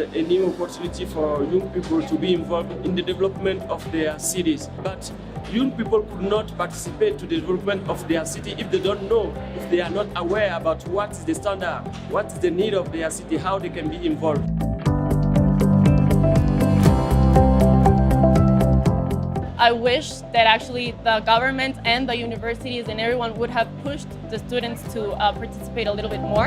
a new opportunity for young people to be involved in the development of their cities. But young people could not participate to the development of their city if they don't know, if they are not aware about what is the standard, what is the need of their city, how they can be involved. I wish that actually the government and the universities and everyone would have pushed the students to participate a little bit more.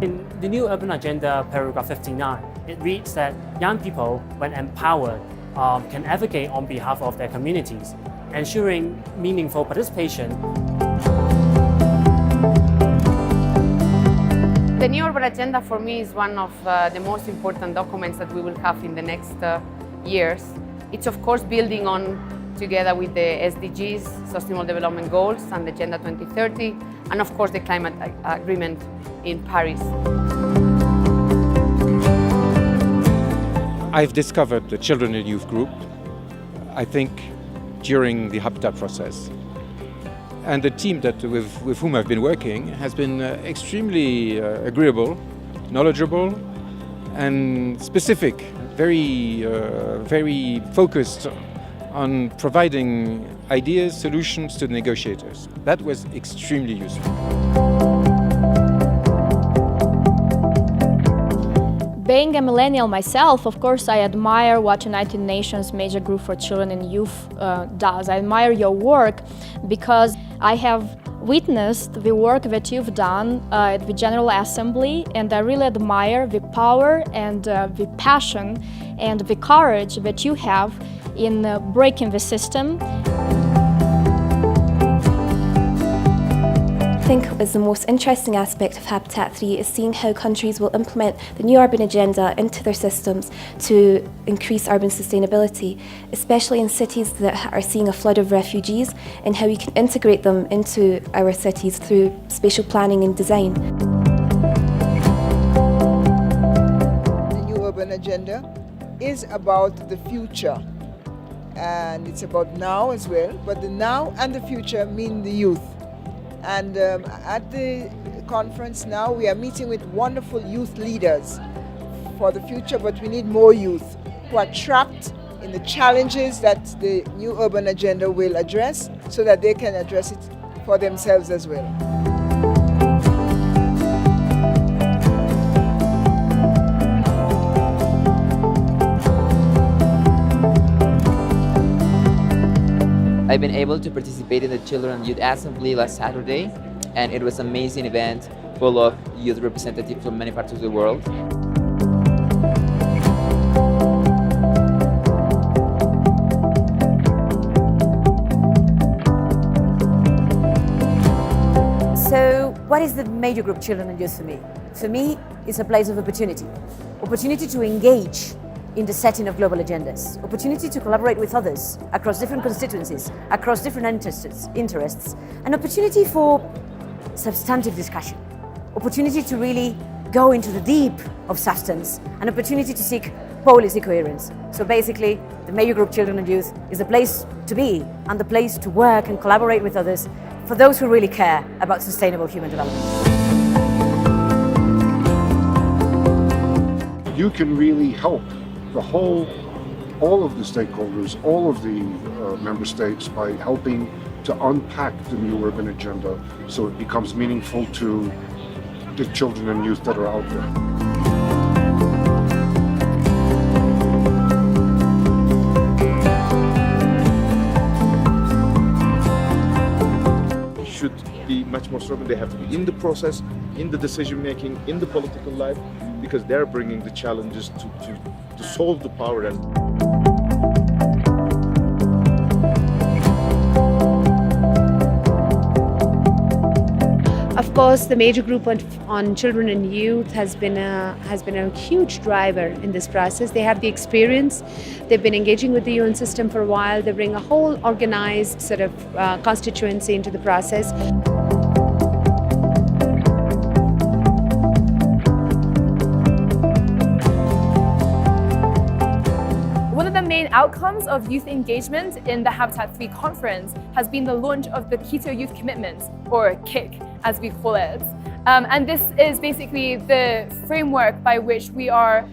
In the new urban agenda, paragraph 59, it reads that young people, when empowered, can advocate on behalf of their communities, ensuring meaningful participation. The new urban agenda for me is one of the most important documents that we will have in the next years. It's of course building on together with the SDGs, Sustainable Development Goals, and the Agenda 2030, and of course the climate agreement in Paris. I've discovered the Children and Youth Group, I think, during the Habitat process. And the team with whom I've been working has been extremely agreeable, knowledgeable, and specific, very focused on providing ideas, solutions to the negotiators. That was extremely useful. Being a millennial myself, of course, I admire what United Nations Major Group for Children and Youth does. I admire your work because I have witnessed the work that you've done at the General Assembly, and I really admire the power and the passion and the courage that you have in breaking the system. I think is the most interesting aspect of Habitat 3 is seeing how countries will implement the new urban agenda into their systems to increase urban sustainability, especially in cities that are seeing a flood of refugees, and how we can integrate them into our cities through spatial planning and design. The new urban agenda is about the future, and it's about now as well, but the now and the future mean the youth. And at the conference now, we are meeting with wonderful youth leaders for the future, but we need more youth who are trapped in the challenges that the new urban agenda will address, so that they can address it for themselves as well. I've been able to participate in the Children and Youth Assembly last Saturday, and it was an amazing event full of youth representatives from many parts of the world. So, what is the major group Children and Youth for me? For me, it's a place of opportunity. Opportunity to engage in the setting of global agendas, opportunity to collaborate with others across different constituencies, across different interests, an opportunity for substantive discussion, opportunity to really go into the deep of substance, an opportunity to seek policy coherence. So basically, the major group Children and Youth is the place to be and the place to work and collaborate with others for those who really care about sustainable human development. You can really help all of the stakeholders, all of the member states, by helping to unpack the new urban agenda so it becomes meaningful to the children and youth that are out there. Should be much more strong. They have to be in the process, in the decision making, in the political life, because they're bringing the challenges to solve the power. And of course, the major group on children and youth has been a huge driver in this process. They have the experience. They've been engaging with the UN system for a while. They bring a whole organized sort of constituency into the process. Main outcomes of youth engagement in the Habitat 3 conference has been the launch of the Quito Youth Commitment, or KIC as we call it. And this is basically the framework by which we are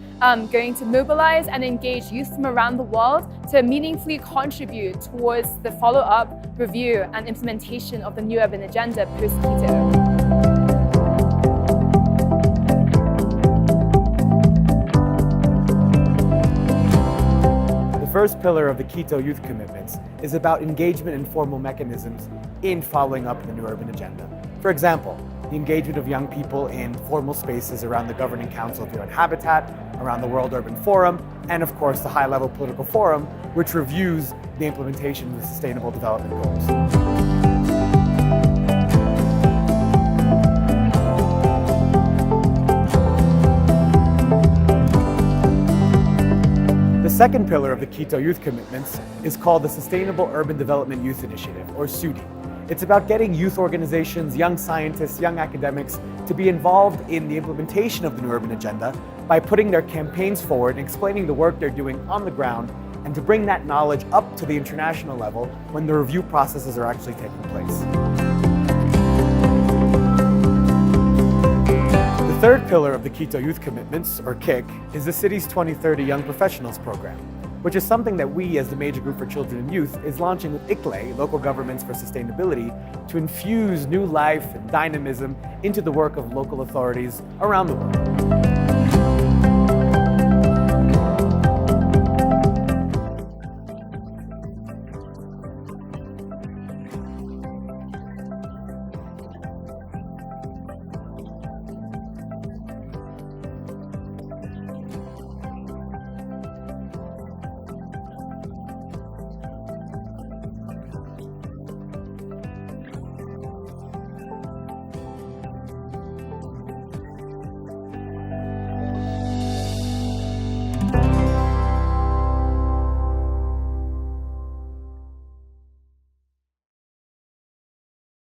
going to mobilize and engage youth from around the world to meaningfully contribute towards the follow-up, review and implementation of the New Urban Agenda post-Quito. The first pillar of the Quito Youth Commitments is about engagement and formal mechanisms in following up the New Urban Agenda. For example, the engagement of young people in formal spaces around the Governing Council of UN Habitat, around the World Urban Forum, and of course the high-level political forum, which reviews the implementation of the Sustainable Development Goals. The second pillar of the Quito Youth Commitments is called the Sustainable Urban Development Youth Initiative, or SUDI. It's about getting youth organizations, young scientists, young academics to be involved in the implementation of the New Urban Agenda by putting their campaigns forward and explaining the work they're doing on the ground, and to bring that knowledge up to the international level when the review processes are actually taking place. The third pillar of the Quito Youth Commitments, or KIC, is the city's 2030 Young Professionals Program, which is something that we, as the Major Group for Children and Youth, is launching with ICLE, Local Governments for Sustainability, to infuse new life and dynamism into the work of local authorities around the world.